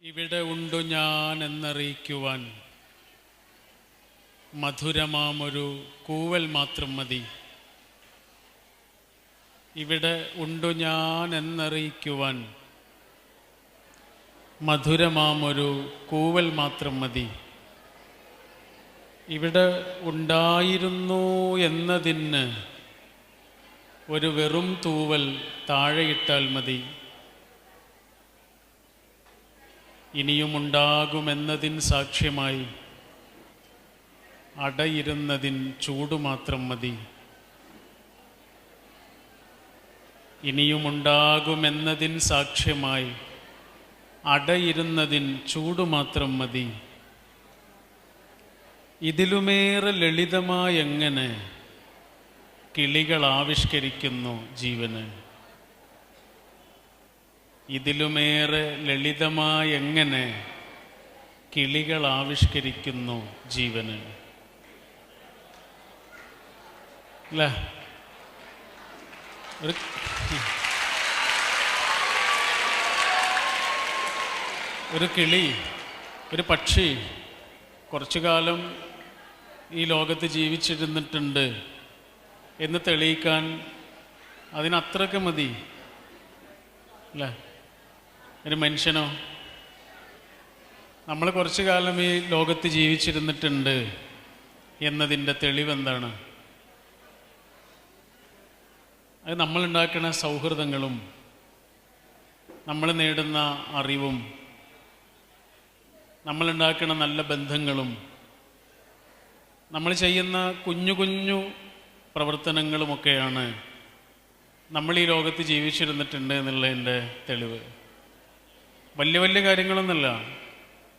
ഇവിടെ ഉണ്ടു ഞാൻ എന്നറിയിക്കുവാൻ മധുരമാമൊരു കൂവൽ മാത്രം മതി. ഇവിടെ ഉണ്ടു ഞാൻ എന്നറിയിക്കുവാൻ മധുരമാമൊരു കൂവൽ മാത്രം മതി. ഇവിടെ ഉണ്ടായിരുന്നു എന്നതിന് ഒരു വെറും തൂവൽ താഴെയിട്ടാൽ മതി. ഇനിയുമുണ്ടാകുമെന്നതിന് സാക്ഷ്യമായി അടയിരുന്നതിൻ ചൂടുമാത്രം മതി. ഇനിയുമുണ്ടാകുമെന്നതിന് സാക്ഷ്യമായി അടയിരുന്നതിൻ ചൂടുമാത്രം മതി. ഇതിലുമേറെ ലളിതമായെങ്ങനെ കിളികൾ ആവിഷ്കരിക്കുന്നു ജീവന്. ഇതിലുമേറെ ലളിതമായെങ്ങനെ കിളികൾ ആവിഷ്കരിക്കുന്നു ജീവന്. അല്ല, ഒരു കിളി, ഒരു പക്ഷി കുറച്ചു കാലം ഈ ലോകത്ത് ജീവിച്ചിരുന്നിട്ടുണ്ട് എന്ന് തെളിയിക്കാൻ അതിനത്രയൊക്കെ മതി അല്ലേ? ഒരു മനുഷ്യനോ നമ്മൾ കുറച്ചു കാലം ഈ ലോകത്ത് ജീവിച്ചിരുന്നിട്ടുണ്ട് എന്നതിൻ്റെ തെളിവെന്താണ്? അത് നമ്മളുണ്ടാക്കുന്ന സൗഹൃദങ്ങളും നമ്മൾ നേടുന്ന അറിവും നമ്മളുണ്ടാക്കുന്ന നല്ല ബന്ധങ്ങളും നമ്മൾ ചെയ്യുന്ന കുഞ്ഞു കുഞ്ഞു പ്രവർത്തനങ്ങളുമൊക്കെയാണ് നമ്മൾ ഈ ലോകത്ത് ജീവിച്ചിരുന്നിട്ടുണ്ട് എന്നുള്ളതിൻ്റെ തെളിവ്. വലിയ വലിയ കാര്യങ്ങളൊന്നുമല്ല,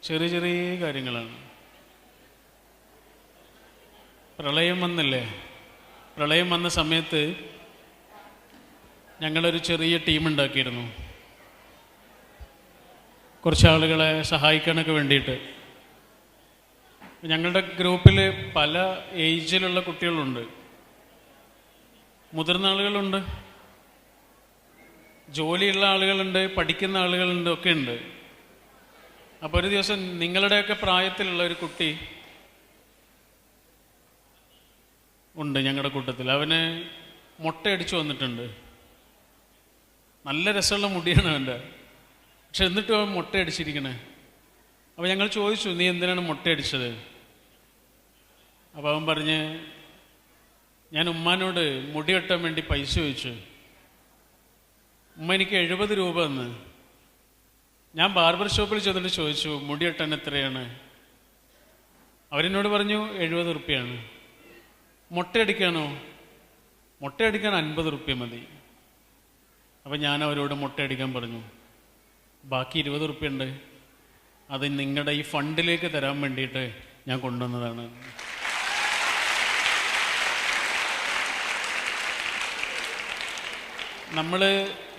ചെറിയ ചെറിയ കാര്യങ്ങളാണ്. പ്രളയം വന്നില്ലേ? പ്രളയം വന്ന സമയത്ത് ഞങ്ങളൊരു ചെറിയ ടീം ഉണ്ടാക്കിയിരുന്നു, കുറച്ച് ആളുകളെ സഹായിക്കാനൊക്കെ വേണ്ടിയിട്ട്. ഞങ്ങളുടെ ഗ്രൂപ്പിൽ പല ഏജിലുള്ള കുട്ടികളുണ്ട്, മുതിർന്ന ആളുകളുണ്ട്, ജോലിയുള്ള ആളുകളുണ്ട്, പഠിക്കുന്ന ആളുകളുണ്ട്, ഒക്കെ ഉണ്ട്. അപ്പോൾ ഒരു ദിവസം നിങ്ങളുടെയൊക്കെ പ്രായത്തിലുള്ള ഒരു കുട്ടി ഉണ്ട് ഞങ്ങളുടെ കൂട്ടത്തിൽ. അവന് മുട്ടയടിച്ചു വന്നിട്ടുണ്ട്. നല്ല രസമുള്ള മുടിയാണ് അവൻ്റെ, പക്ഷെ എന്നിട്ടും അവൻ മുട്ടയടിച്ചിരിക്കണേ. അപ്പോൾ ഞങ്ങൾ ചോദിച്ചു, നീ എന്തിനാണ് മുട്ടയടിച്ചത്? അപ്പോൾ അവൻ പറഞ്ഞ്, ഞാൻ ഉമ്മാനോട് മുടി വെട്ടാൻ വേണ്ടി പൈസ ചോദിച്ചു. ഉമ്മ എനിക്ക് 70 രൂപ തന്ന്. ഞാൻ ബാർബർ ഷോപ്പിൽ ചെന്നിട്ട് ചോദിച്ചു, മുടി വെട്ടാൻ എത്രയാണ്? അവരെന്നോട് പറഞ്ഞു 70 റുപ്യാണ്. മുട്ടയടിക്കാനോ? മുട്ടയടിക്കാൻ 50 റുപ്യ മതി. അപ്പം ഞാൻ അവരോട് മുട്ടയടിക്കാൻ പറഞ്ഞു. ബാക്കി 20 റുപ്യ ഉണ്ട്, അത് നിങ്ങളുടെ ഈ ഫണ്ടിലേക്ക് തരാൻ വേണ്ടിയിട്ട് ഞാൻ കൊണ്ടുവന്നതാണ്. നമ്മൾ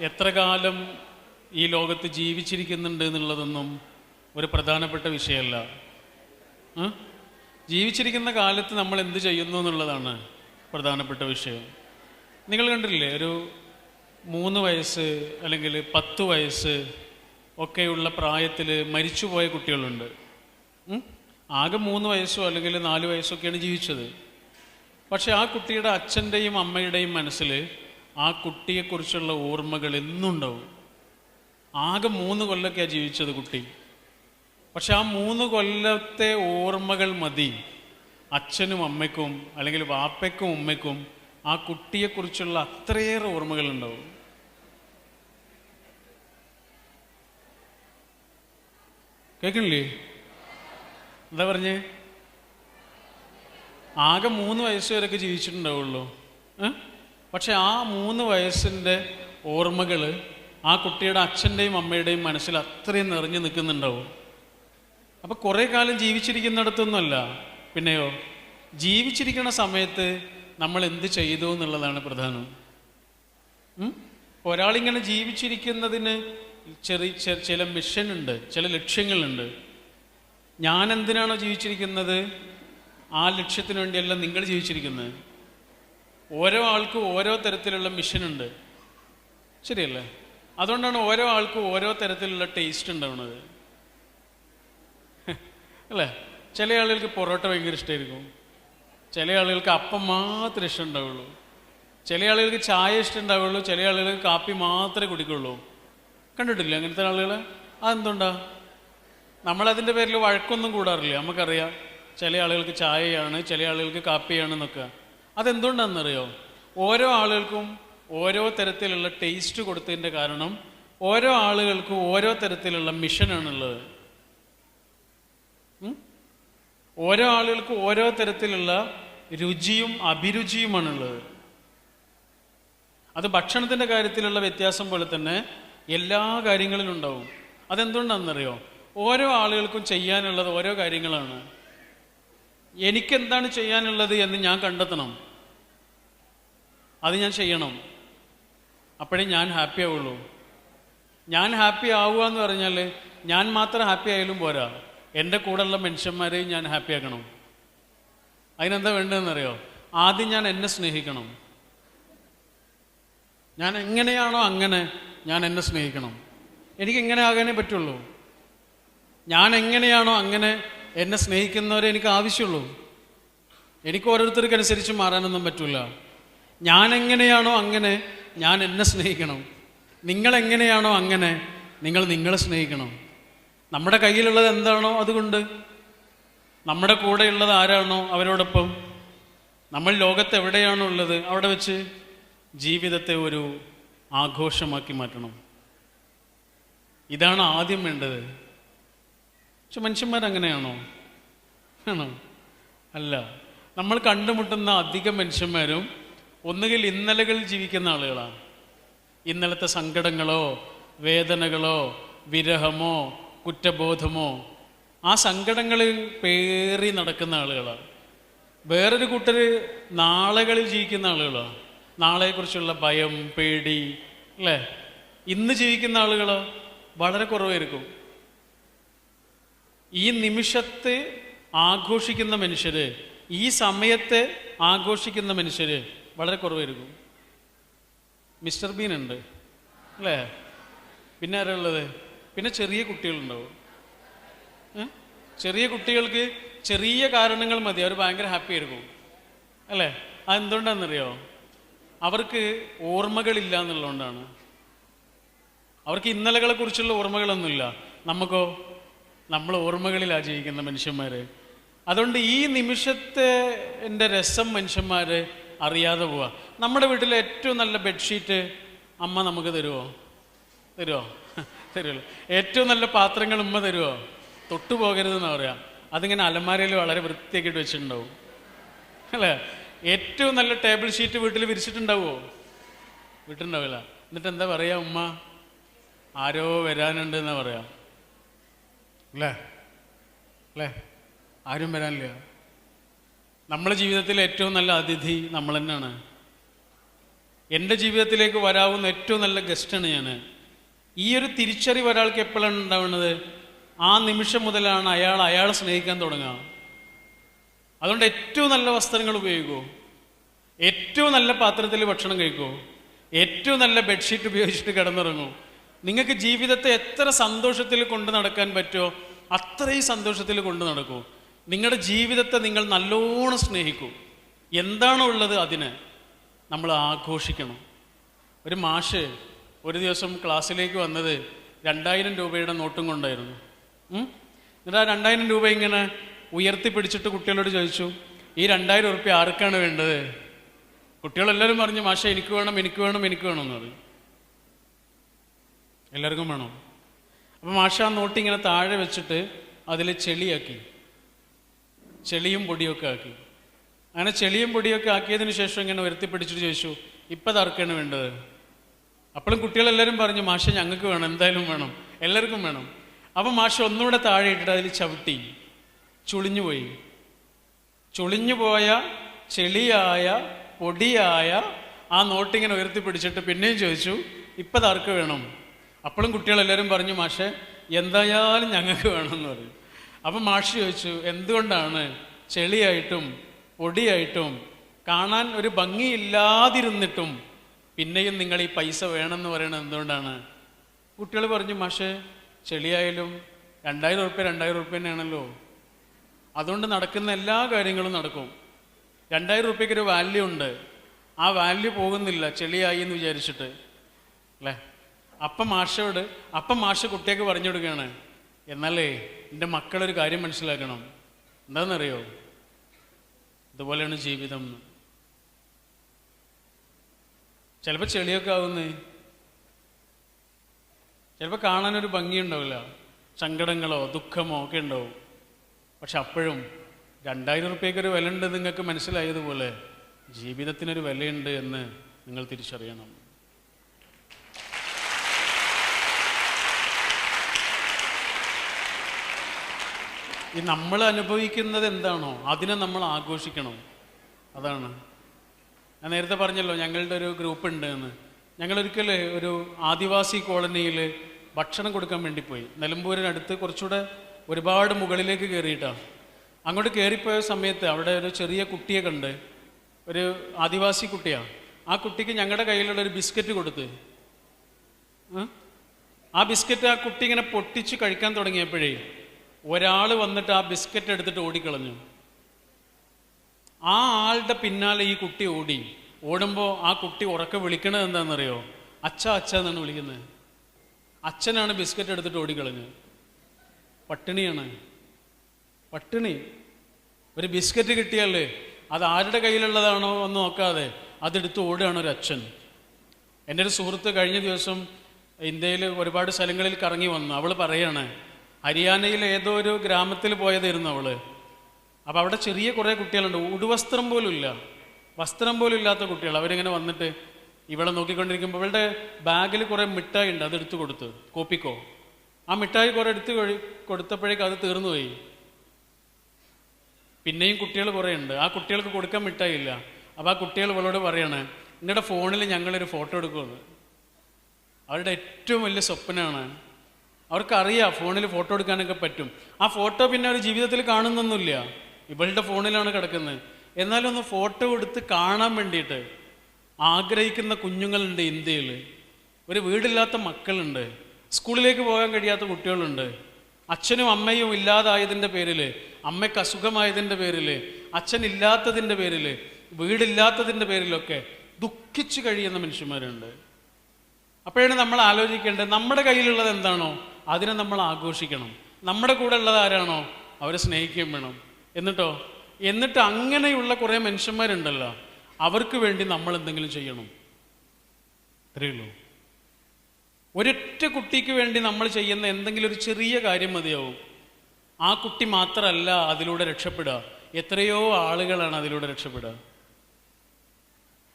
എത്ര കാലം ഈ ലോകത്ത് ജീവിച്ചിരിക്കുന്നുണ്ട് എന്നുള്ളതൊന്നും ഒരു പ്രധാനപ്പെട്ട വിഷയമല്ല. ജീവിച്ചിരിക്കുന്ന കാലത്ത് നമ്മൾ എന്ത് ചെയ്യുന്നു എന്നുള്ളതാണ് പ്രധാനപ്പെട്ട വിഷയം. നിങ്ങൾ കണ്ടില്ലേ, ഒരു 3 വയസ്സ് അല്ലെങ്കിൽ 10 വയസ്സ് ഒക്കെയുള്ള പ്രായത്തിൽ മരിച്ചുപോയ കുട്ടികളുണ്ട്. ആകെ 3 വയസ്സോ അല്ലെങ്കിൽ 4 വയസ്സൊക്കെയാണ് ജീവിച്ചത്. പക്ഷെ ആ കുട്ടിയുടെ അച്ഛൻ്റെയും അമ്മയുടെയും മനസ്സിൽ ആ കുട്ടിയെക്കുറിച്ചുള്ള ഓർമ്മകൾ എന്നുണ്ടാവും. ആകെ 3 കൊല്ലമൊക്കെയാണ് ജീവിച്ചത് കുട്ടി. പക്ഷെ ആ 3 കൊല്ലത്തെ ഓർമ്മകൾ മതി അച്ഛനും അമ്മയ്ക്കും അല്ലെങ്കിൽ വാപ്പയ്ക്കും ഉമ്മയ്ക്കും ആ കുട്ടിയെക്കുറിച്ചുള്ള അത്രയേറെ ഓർമ്മകളുണ്ടാവും. കേൾക്കണില്ലേ? എന്താ പറഞ്ഞേ? ആകെ 3 വയസ്സ് വരെയൊക്കെ ജീവിച്ചിട്ടുണ്ടാവുള്ളൂ. പക്ഷെ ആ 3 വയസ്സിൻ്റെ ഓർമ്മകൾ ആ കുട്ടിയുടെ അച്ഛൻ്റെയും അമ്മയുടെയും മനസ്സിൽ അത്രയും നിറഞ്ഞു നിൽക്കുന്നുണ്ടാവും. അപ്പം കുറേ കാലം ജീവിച്ചിരിക്കുന്നിടത്തൊന്നുമല്ല, പിന്നെയോ ജീവിച്ചിരിക്കുന്ന സമയത്ത് നമ്മൾ എന്ത് ചെയ്തു എന്നുള്ളതാണ് പ്രധാനം. ഒരാളിങ്ങനെ ജീവിച്ചിരിക്കുന്നതിന് ചില മിഷനുണ്ട്, ചില ലക്ഷ്യങ്ങളുണ്ട്. ഞാൻ എന്തിനാണോ ജീവിച്ചിരിക്കുന്നത് ആ ലക്ഷ്യത്തിന് വേണ്ടിയല്ല നിങ്ങൾ ജീവിച്ചിരിക്കുന്നത്. ഓരോ ആൾക്കും ഓരോ തരത്തിലുള്ള മിഷനുണ്ട്, ശരിയല്ലേ? അതുകൊണ്ടാണ് ഓരോ ആൾക്കും ഓരോ തരത്തിലുള്ള ടേസ്റ്റ് ഉണ്ടാവുന്നത്. അല്ലേ? ചില ആളുകൾക്ക് പൊറോട്ട ഭയങ്കര ഇഷ്ടമായിരിക്കും, ചില ആളുകൾക്ക് അപ്പം മാത്രമേ ഇഷ്ടം ഉണ്ടാവുള്ളൂ, ചില ആളുകൾക്ക് ചായ ഇഷ്ടം ഉണ്ടാവുള്ളൂ, ചില ആളുകൾക്ക് കാപ്പി മാത്രമേ കുടിക്കുള്ളൂ. കണ്ടിട്ടില്ല അങ്ങനത്തെ ആളുകൾ? അതെന്തുണ്ടാ? നമ്മളതിൻ്റെ പേരിൽ വഴക്കൊന്നും കൂടാറില്ല. നമുക്കറിയാം ചില ആളുകൾക്ക് ചായയാണ്, ചില ആളുകൾക്ക് കാപ്പിയാണെന്നൊക്കെ. അതെന്തുകൊണ്ടാണെന്നറിയോ? ഓരോ ആളുകൾക്കും ഓരോ തരത്തിലുള്ള ടേസ്റ്റ് കൊടുത്തതിൻ്റെ കാരണം ഓരോ ആളുകൾക്കും ഓരോ തരത്തിലുള്ള മിഷനാണുള്ളത്. ഓരോ ആളുകൾക്കും ഓരോ തരത്തിലുള്ള രുചിയും അഭിരുചിയുമാണുള്ളത്. അത് ഭക്ഷണത്തിൻ്റെ കാര്യത്തിലുള്ള വ്യത്യാസം പോലെ തന്നെ എല്ലാ കാര്യങ്ങളിലും ഉണ്ടാവും. അതെന്തുകൊണ്ടാണെന്നറിയോ? ഓരോ ആളുകൾക്കും ചെയ്യാനുള്ളത് ഓരോ കാര്യങ്ങളാണ്. എനിക്കെന്താണ് ചെയ്യാനുള്ളത് എന്ന് ഞാൻ കണ്ടെത്തണം, അത് ഞാൻ ചെയ്യണം. അപ്പോഴേ ഞാൻ ഹാപ്പി ആവുള്ളൂ. ഞാൻ ഹാപ്പി ആവുക എന്ന് പറഞ്ഞാൽ ഞാൻ മാത്രം ഹാപ്പി ആയാലും പോരാ, എൻ്റെ കൂടെയുള്ള മനുഷ്യന്മാരെയും ഞാൻ ഹാപ്പി ആക്കണം. അതിനെന്താ വേണ്ടതെന്നറിയോ? ആദ്യം ഞാൻ എന്നെ സ്നേഹിക്കണം. ഞാൻ എങ്ങനെയാണോ അങ്ങനെ ഞാൻ എന്നെ സ്നേഹിക്കണം. എനിക്കെങ്ങനെ ആകാനേ പറ്റുള്ളൂ. ഞാൻ എങ്ങനെയാണോ അങ്ങനെ എന്നെ സ്നേഹിക്കുന്നവരെ എനിക്ക് ആവശ്യമുള്ളൂ. എനിക്ക് ഓരോരുത്തർക്കനുസരിച്ച് മാറാനൊന്നും പറ്റില്ല. ഞാൻ എങ്ങനെയാണോ അങ്ങനെ ഞാൻ എന്നെ സ്നേഹിക്കണം. നിങ്ങളെങ്ങനെയാണോ അങ്ങനെ നിങ്ങൾ നിങ്ങളെ സ്നേഹിക്കണം. നമ്മുടെ കയ്യിലുള്ളത് എന്താണോ അതുകൊണ്ട്, നമ്മുടെ കൂടെയുള്ളത് ആരാണോ അവരോടൊപ്പം, നമ്മൾ ലോകത്ത് എവിടെയാണോ ഉള്ളത് അവിടെ വെച്ച് ജീവിതത്തെ ഒരു ആഘോഷമാക്കി മാറ്റണം. ഇതാണ് ആദ്യം വേണ്ടത്. പക്ഷെ മനുഷ്യന്മാരങ്ങനെയാണോ? ആണോ? അല്ല. നമ്മൾ കണ്ടുമുട്ടുന്ന അധികം മനുഷ്യന്മാരും ഒന്നുകിൽ ഇന്നലകളിൽ ജീവിക്കുന്ന ആളുകളാണ്. ഇന്നലത്തെ സങ്കടങ്ങളോ വേദനകളോ വിരഹമോ കുറ്റബോധമോ ആ സങ്കടങ്ങളിൽ പേറി നടക്കുന്ന ആളുകളാണ്. വേറൊരു കൂട്ടർ നാളെകളിൽ ജീവിക്കുന്ന ആളുകളാണ്. നാളെക്കുറിച്ചുള്ള ഭയം, പേടി, അല്ലേ? ഇന്ന് ജീവിക്കുന്ന ആളുകളോ വളരെ കുറവായിരിക്കും. ഈ നിമിഷത്തെ ആഘോഷിക്കുന്ന മനുഷ്യർ, ഈ സമയത്തെ ആഘോഷിക്കുന്ന മനുഷ്യർ വളരെ കുറവായിരിക്കും. മിസ്റ്റർ ബീൻ ഉണ്ട്, അല്ലേ? പിന്നെ ആരുള്ളത്? പിന്നെ ചെറിയ കുട്ടികളുണ്ടാവും. ചെറിയ കുട്ടികൾക്ക് ചെറിയ കാരണങ്ങൾ മതി, അവർ ഭയങ്കര ഹാപ്പി ആയിരിക്കും, അല്ലേ? അതെന്തുകൊണ്ടാണെന്നറിയോ? അവർക്ക് ഓർമ്മകളില്ല എന്നുള്ളതുകൊണ്ടാണ്. അവർക്ക് ഇന്നലകളെ കുറിച്ചുള്ള ഓർമ്മകളൊന്നുമില്ല. നമുക്കോ? നമ്മൾ ഓർമ്മകളിലാണ് ജീവിക്കുന്ന മനുഷ്യന്മാർ. അതുകൊണ്ട് ഈ നിമിഷത്തെ എൻ്റെ രസം മനുഷ്യന്മാർ അറിയാതെ പോവുക. നമ്മുടെ വീട്ടിലെ ഏറ്റവും നല്ല ബെഡ്ഷീറ്റ് അമ്മ നമുക്ക് തരുമോ? തരുമല്ലോ. ഏറ്റവും നല്ല പാത്രങ്ങൾ ഉമ്മ തരുമോ? തൊട്ടു പോകരുതെന്ന് പറയാം. അതിങ്ങനെ അലമാരയിൽ വളരെ വൃത്തിയാക്കിയിട്ട് വെച്ചിട്ടുണ്ടാവും, അല്ലേ? ഏറ്റവും നല്ല ടേബിൾ ഷീറ്റ് വീട്ടിൽ വിരിച്ചിട്ടുണ്ടാവുമോ? വീട്ടിലുണ്ടാവില്ല. എന്നിട്ട് എന്താ പറയാ? ഉമ്മ ആരോ വരാനുണ്ട് എന്നാ പറയാം, അല്ലേ? ആരും വരാനില്ല. നമ്മുടെ ജീവിതത്തിലെ ഏറ്റവും നല്ല അതിഥി നമ്മൾ തന്നെയാണ്. എൻ്റെ ജീവിതത്തിലേക്ക് വരാവുന്ന ഏറ്റവും നല്ല ഗസ്റ്റാണ് ഞാൻ. ഈ ഒരു തിരിച്ചറിവ് ഒരാൾക്ക് എപ്പോഴാണ് ഉണ്ടാവുന്നത്? ആ നിമിഷം മുതലാണ് അയാളെ സ്നേഹിക്കാൻ തുടങ്ങുക. അതുകൊണ്ട് ഏറ്റവും നല്ല വസ്ത്രങ്ങൾ ഉപയോഗിക്കൂ, ഏറ്റവും നല്ല പാത്രത്തിൽ ഭക്ഷണം കഴിക്കൂ, ഏറ്റവും നല്ല ബെഡ്ഷീറ്റ് ഉപയോഗിച്ചിട്ട് കിടന്നിറങ്ങൂ. നിങ്ങൾക്ക് ജീവിതത്തെ എത്ര സന്തോഷത്തിൽ കൊണ്ടു നടക്കാൻ പറ്റുമോ അത്രയും സന്തോഷത്തിൽ കൊണ്ടു നടക്കൂ. നിങ്ങളുടെ ജീവിതത്തെ നിങ്ങൾ നല്ലോണം സ്നേഹിക്കൂ. എന്താണോ ഉള്ളത് അതിനെ നമ്മൾ ആഘോഷിക്കണം. ഒരു മാഷ് ഒരു ദിവസം ക്ലാസ്സിലേക്ക് വന്നത് 2000 രൂപയുടെ നോട്ടും കൊണ്ടായിരുന്നു. എന്നിട്ട് ആ 2000 രൂപ ഇങ്ങനെ ഉയർത്തിപ്പിടിച്ചിട്ട് കുട്ടികളോട് ചോദിച്ചു, ഈ 2000 ഉറുപ്പ്യ ആർക്കാണ് വേണ്ടത്? കുട്ടികളെല്ലാവരും പറഞ്ഞു, മാഷെ എനിക്ക് വേണം എന്ന് പറഞ്ഞു. എല്ലാവർക്കും വേണം. അപ്പം മാഷ ആ നോട്ട് ഇങ്ങനെ താഴെ വെച്ചിട്ട് അതിൽ ചെളിയും പൊടിയൊക്കെ ആക്കി. അങ്ങനെ ചെളിയും പൊടിയൊക്കെ ആക്കിയതിന് ശേഷം ഇങ്ങനെ ഉയർത്തിപ്പിടിച്ചിട്ട് ചോദിച്ചു, ഇപ്പം അതാർക്കാണ് വേണ്ടത്? അപ്പോഴും കുട്ടികളെല്ലാവരും പറഞ്ഞു, മാഷ ഞങ്ങൾക്ക് വേണം, എന്തായാലും വേണം, എല്ലാവർക്കും വേണം. അപ്പം മാഷ ഒന്നുകൂടെ താഴെ ഇട്ടിട്ട് അതിൽ ചവിട്ടി ചുളിഞ്ഞുപോയ ചെളിയായ പൊടിയായ ആ നോട്ടിങ്ങനെ ഉയർത്തിപ്പിടിച്ചിട്ട് പിന്നെയും ചോദിച്ചു, ഇപ്പം അതാർക്ക് വേണം? അപ്പോഴും കുട്ടികളെല്ലാവരും പറഞ്ഞു, മാഷെ എന്തായാലും ഞങ്ങൾക്ക് വേണമെന്ന് പറഞ്ഞു. അപ്പം മാഷ് ചോദിച്ചു, എന്തുകൊണ്ടാണ് ചെളിയായിട്ടും പൊടിയായിട്ടും കാണാൻ ഒരു ഭംഗിയില്ലാതിരുന്നിട്ടും പിന്നെയും നിങ്ങൾ ഈ പൈസ വേണമെന്ന് പറയണത് എന്തുകൊണ്ടാണ്? കുട്ടികൾ പറഞ്ഞു, മാഷെ ചെളിയായാലും 2000 ഉറുപ്പ്യ തന്നെയാണല്ലോ, അതുകൊണ്ട് നടക്കുന്ന എല്ലാ കാര്യങ്ങളും നടക്കും. 2000 രൂപയ്ക്ക് ഒരു വാല്യൂ ഉണ്ട്, ആ വാല്യൂ പോകുന്നില്ല ചെളിയായി എന്ന് വിചാരിച്ചിട്ട് അല്ലേ. അപ്പം മാഷ് കുട്ടിയൊക്കെ പറഞ്ഞു കൊടുക്കുകയാണ്, എന്നാലേ എൻ്റെ മക്കളൊരു കാര്യം മനസ്സിലാക്കണം, എന്താണെന്നറിയോ, ഇതുപോലെയാണ് ജീവിതം. ചിലപ്പോൾ ചെളിയൊക്കെ ആവുന്നേ, ചിലപ്പോൾ കാണാനൊരു ഭംഗിയുണ്ടാവില്ല, സങ്കടങ്ങളോ ദുഃഖമോ ഒക്കെ ഉണ്ടാവും. പക്ഷെ അപ്പോഴും 2000 രൂപയ്ക്കൊരു വില ഉണ്ട് നിങ്ങൾക്ക് മനസ്സിലായതുപോലെ ജീവിതത്തിനൊരു വിലയുണ്ട് എന്ന് നിങ്ങൾ തിരിച്ചറിയണം. ഈ നമ്മൾ അനുഭവിക്കുന്നത് എന്താണോ അതിനെ നമ്മൾ ആഘോഷിക്കണം. അതാണ് ഞാൻ നേരത്തെ പറഞ്ഞല്ലോ, ഞങ്ങളുടെ ഒരു ഗ്രൂപ്പ് ഉണ്ട് എന്ന്. ഞങ്ങളൊരിക്കൽ ഒരു ആദിവാസി കോളനിയിൽ ഭക്ഷണം കൊടുക്കാൻ വേണ്ടി പോയി. നിലമ്പൂരിനടുത്ത് കുറച്ചുകൂടെ ഒരുപാട് മുകളിലേക്ക് കയറിയിട്ടാണ്. അങ്ങോട്ട് കയറിപ്പോയ സമയത്ത് അവിടെ ഒരു ചെറിയ കുട്ടിയെ കണ്ട്, ഒരു ആദിവാസി കുട്ടിയാണ്. ആ കുട്ടിക്ക് ഞങ്ങളുടെ കയ്യിലുള്ള ഒരു ബിസ്ക്കറ്റ് കൊടുത്ത്, ആ ബിസ്ക്കറ്റ് ആ കുട്ടി ഇങ്ങനെ പൊട്ടിച്ച് കഴിക്കാൻ തുടങ്ങിയപ്പോഴേ ഒരാൾ വന്നിട്ട് ആ ബിസ്ക്കറ്റ് എടുത്തിട്ട് ഓടിക്കളഞ്ഞു. ആ ആളുടെ പിന്നാലെ ഈ കുട്ടി ഓടുമ്പോൾ ആ കുട്ടി ഉറക്കെ വിളിക്കണത് എന്താണെന്നറിയോ? അച്ഛ അച്ഛ എന്നാണ് വിളിക്കുന്നത്. അച്ഛനാണ് ബിസ്ക്കറ്റ് എടുത്തിട്ട് ഓടിക്കളഞ്ഞു. പട്ടിണിയാണ്, പട്ടിണി. ഒരു ബിസ്ക്കറ്റ് കിട്ടിയാലേ അത് ആരുടെ കയ്യിലുള്ളതാണോ എന്ന് നോക്കാതെ അതെടുത്ത് ഓടുകയാണ് ഒരു അച്ഛൻ. എൻ്റെ ഒരു സുഹൃത്ത് കഴിഞ്ഞ ദിവസം ഇന്ത്യയിൽ ഒരുപാട് സ്ഥലങ്ങളിൽ കറങ്ങി വന്നു. അവൾ പറയാണ്, ഹരിയാനയിൽ ഏതോ ഒരു ഗ്രാമത്തിൽ പോയതായിരുന്നു അവൾ. അപ്പോൾ അവിടെ ചെറിയ കുറേ കുട്ടികളുണ്ട്, ഉടുവസ്ത്രം പോലും ഇല്ല, വസ്ത്രം പോലും ഇല്ലാത്ത കുട്ടികൾ. അവരിങ്ങനെ വന്നിട്ട് ഇവളെ നോക്കിക്കൊണ്ടിരിക്കുമ്പോൾ ഇവളുടെ ബാഗിൽ കുറേ മിഠായി ഉണ്ട്, അതെടുത്ത് കൊടുത്തു. കോപ്പിക്കോ ആ മിഠായി കുറേ എടുത്ത് കൊടുത്തപ്പോഴേക്കും അത് തീർന്നു പോയി. പിന്നെയും കുട്ടികൾ കുറേ ഉണ്ട്, ആ കുട്ടികൾക്ക് കൊടുക്കാൻ മിഠായി ഇല്ല. അപ്പോൾ ആ കുട്ടികൾ ഇവളോട് പറയാണ്, നിങ്ങളുടെ ഫോണിൽ ഞങ്ങളൊരു ഫോട്ടോ എടുക്കുമെന്ന്. അവരുടെ ഏറ്റവും വലിയ സ്വപ്നമാണ്. അവർക്കറിയാം ഫോണിൽ ഫോട്ടോ എടുക്കാനൊക്കെ പറ്റും. ആ ഫോട്ടോ പിന്നെ അവർ ജീവിതത്തിൽ കാണുന്നൊന്നുമില്ല, ഇവളുടെ ഫോണിലാണ് കിടക്കുന്നത്. എന്നാലും ഒന്ന് ഫോട്ടോ എടുത്ത് കാണാൻ വേണ്ടിയിട്ട് ആഗ്രഹിക്കുന്ന കുഞ്ഞുങ്ങളുണ്ട് ഇന്ത്യയിൽ. ഒരു വീടില്ലാത്ത മക്കളുണ്ട്, സ്കൂളിലേക്ക് പോകാൻ കഴിയാത്ത കുട്ടികളുണ്ട്. അച്ഛനും അമ്മയും ഇല്ലാതായതിൻ്റെ പേരിൽ, അമ്മയ്ക്ക് അസുഖമായതിൻ്റെ പേരിൽ, അച്ഛനില്ലാത്തതിൻ്റെ പേരിൽ, വീടില്ലാത്തതിൻ്റെ പേരിലൊക്കെ ദുഃഖിച്ച് കഴിയുന്ന മനുഷ്യന്മാരുണ്ട്. അപ്പോഴാണ് നമ്മൾ ആലോചിക്കേണ്ടത്, നമ്മുടെ കയ്യിലുള്ളത് എന്താണോ അതിനെ നമ്മൾ ആഘോഷിക്കണം. നമ്മുടെ കൂടെ ഉള്ളത് ആരാണോ അവരെ സ്നേഹിക്കുകയും വേണം. എന്നിട്ട് അങ്ങനെയുള്ള കുറേ മനുഷ്യന്മാരുണ്ടല്ലോ, അവർക്ക് വേണ്ടി നമ്മൾ എന്തെങ്കിലും ചെയ്യണം. അത്രയേ ഉള്ളൂ. ഒരൊറ്റ കുട്ടിക്ക് വേണ്ടി നമ്മൾ ചെയ്യുന്ന എന്തെങ്കിലും ഒരു ചെറിയ കാര്യം മതിയാവും. ആ കുട്ടി മാത്രമല്ല അതിലൂടെ രക്ഷപ്പെടുക, എത്രയോ ആളുകളാണ് അതിലൂടെ രക്ഷപ്പെടുക.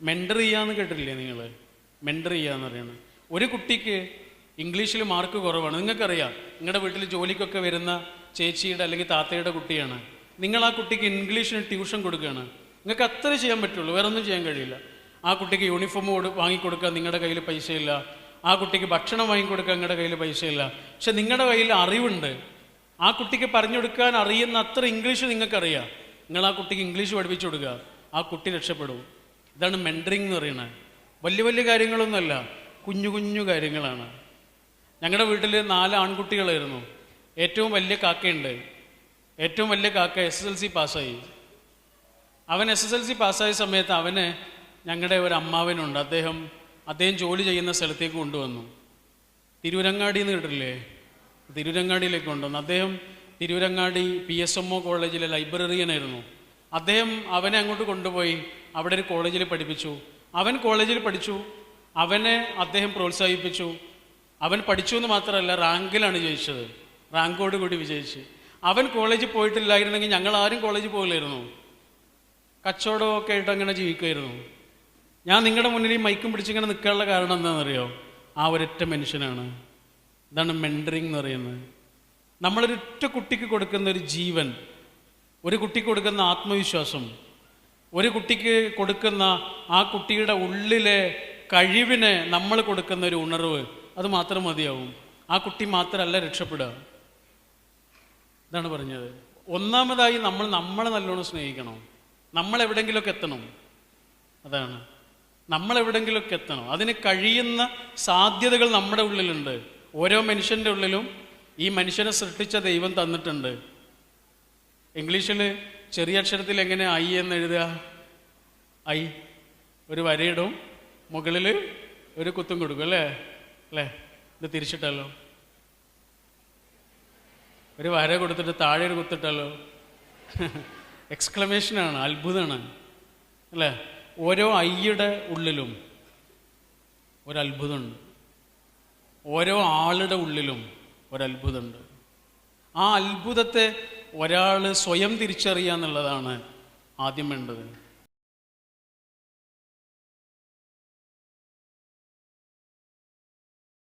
മെൻറ്റർ ചെയ്യാന്ന് കേട്ടില്ലേ നിങ്ങൾ? മെൻറ്റർ ചെയ്യാന്ന് പറയുന്നത്, ഒരു കുട്ടിക്ക് ഇംഗ്ലീഷിൽ മാർക്ക് കുറവാണ്, നിങ്ങൾക്കറിയാം, നിങ്ങളുടെ വീട്ടിൽ ജോലിക്കൊക്കെ വരുന്ന ചേച്ചിയുടെ അല്ലെങ്കിൽ താത്തയുടെ കുട്ടിയാണ്. നിങ്ങൾ ആ കുട്ടിക്ക് ഇംഗ്ലീഷിന് ട്യൂഷൻ കൊടുക്കുകയാണ്. നിങ്ങൾക്ക് അത്ര ചെയ്യാൻ പറ്റുള്ളൂ, വേറെ ഒന്നും ചെയ്യാൻ കഴിയില്ല. ആ കുട്ടിക്ക് യൂണിഫോം വാങ്ങിക്കൊടുക്കാൻ നിങ്ങളുടെ കയ്യിൽ പൈസയില്ല, ആ കുട്ടിക്ക് ഭക്ഷണം വാങ്ങിക്കൊടുക്കാൻ നിങ്ങളുടെ കയ്യിൽ പൈസയില്ല. പക്ഷെ നിങ്ങളുടെ കയ്യിൽ അറിവുണ്ട്. ആ കുട്ടിക്ക് പറഞ്ഞു കൊടുക്കാൻ അറിയുന്ന അത്ര ഇംഗ്ലീഷ് നിങ്ങൾക്കറിയാം. നിങ്ങൾ ആ കുട്ടിക്ക് ഇംഗ്ലീഷ് പഠിപ്പിച്ചു കൊടുക്കുക, ആ കുട്ടി രക്ഷപ്പെടും. ഇതാണ് മെൻറ്ററിങ് എന്ന് പറയുന്നത്. വലിയ വലിയ കാര്യങ്ങളൊന്നുമല്ല, കുഞ്ഞു കുഞ്ഞു കാര്യങ്ങളാണ്. ഞങ്ങളുടെ വീട്ടിൽ 4 ആൺകുട്ടികളായിരുന്നു. ഏറ്റവും വലിയ കാക്കയുണ്ട്. ഏറ്റവും വലിയ കാക്ക SSLC പാസ്സായി. അവൻ SSLC പാസ്സായ സമയത്ത് അവന് ഞങ്ങളുടെ ഒരു അമ്മാവനുണ്ട്, അദ്ദേഹം ജോലി ചെയ്യുന്ന സ്ഥലത്തേക്ക് കൊണ്ടുവന്നു. തിരൂരങ്ങാടി എന്ന് കേട്ടില്ലേ? തിരൂരങ്ങാടിയിലേക്ക് കൊണ്ടുവന്നു. അദ്ദേഹം തിരൂരങ്ങാടി PSMO കോളേജിലെ ലൈബ്രറിയനായിരുന്നു. അവനെ അങ്ങോട്ട് കൊണ്ടുപോയി അവിടെ ഒരു കോളേജിൽ പഠിപ്പിച്ചു. അവൻ കോളേജിൽ പഠിച്ചു, അവനെ അദ്ദേഹം പ്രോത്സാഹിപ്പിച്ചു. അവൻ പഠിച്ചു എന്ന് മാത്രമല്ല, റാങ്കിലാണ് ജയിച്ചത്, റാങ്കോട് കൂടി വിജയിച്ച്. അവൻ കോളേജിൽ പോയിട്ടില്ലായിരുന്നെങ്കിൽ ഞങ്ങൾ ആരും കോളേജിൽ പോകില്ലായിരുന്നു, കച്ചവടമൊക്കെ ആയിട്ട് അങ്ങനെ ജീവിക്കുമായിരുന്നു. ഞാൻ നിങ്ങളുടെ മുന്നിൽ ഈ മൈക്കും പിടിച്ചിങ്ങനെ നിൽക്കാനുള്ള കാരണം എന്താണെന്നറിയോ? ആ ഒരൊറ്റ മനുഷ്യനാണ്. ഇതാണ് മെൻറ്ററിങ് എന്ന് പറയുന്നത്. നമ്മളൊരൊറ്റ കുട്ടിക്ക് കൊടുക്കുന്ന ഒരു ജീവൻ, ഒരു കുട്ടിക്ക് കൊടുക്കുന്ന ആത്മവിശ്വാസം, ഒരു കുട്ടിക്ക് കൊടുക്കുന്ന ആ കുട്ടിയുടെ ഉള്ളിലെ കഴിവിനെ നമ്മൾ കൊടുക്കുന്ന ഒരു ഉണർവ്, അത് മാത്രം മതിയാവും. ആ കുട്ടി മാത്രമല്ല രക്ഷപ്പെടുക. ഇതാണ് പറഞ്ഞത്. ഒന്നാമതായി നമ്മളെ നല്ലോണം സ്നേഹിക്കണം. നമ്മളെവിടെങ്കിലുമൊക്കെ എത്തണം. അതാണ്, നമ്മളെവിടെങ്കിലുമൊക്കെ എത്തണം. അതിന് കഴിയുന്ന സാധ്യതകൾ നമ്മുടെ ഉള്ളിലുണ്ട്. ഓരോ മനുഷ്യൻ്റെ ഉള്ളിലും ഈ മനുഷ്യനെ സൃഷ്ടിച്ച ദൈവം തന്നിട്ടുണ്ട്. ഇംഗ്ലീഷിൽ ചെറിയ അക്ഷരത്തിൽ എങ്ങനെ ഐ എന്ന് എഴുതുക? ഐ, ഒരു വരയിടും, മുകളിൽ ഒരു കുത്തും കൊടുക്കും, അല്ലേ? അല്ലേ? ഇത് തിരിച്ചിട്ടല്ലോ, ഒരു വര കൊടുത്തിട്ട് താഴെ ഒരു കുത്തിട്ടല്ലോ. എക്സ്ക്ലമേഷനാണ്, അത്ഭുതമാണ്, അല്ലേ? ഓരോ ഐയുടെ ഉള്ളിലും ഒരത്ഭുതമുണ്ട്, ഓരോ ആളുടെ ഉള്ളിലും ഒരത്ഭുതമുണ്ട്. ആ അത്ഭുതത്തെ ഒരാൾ സ്വയം തിരിച്ചറിയുക എന്നുള്ളതാണ് ആദ്യം വേണ്ടത്.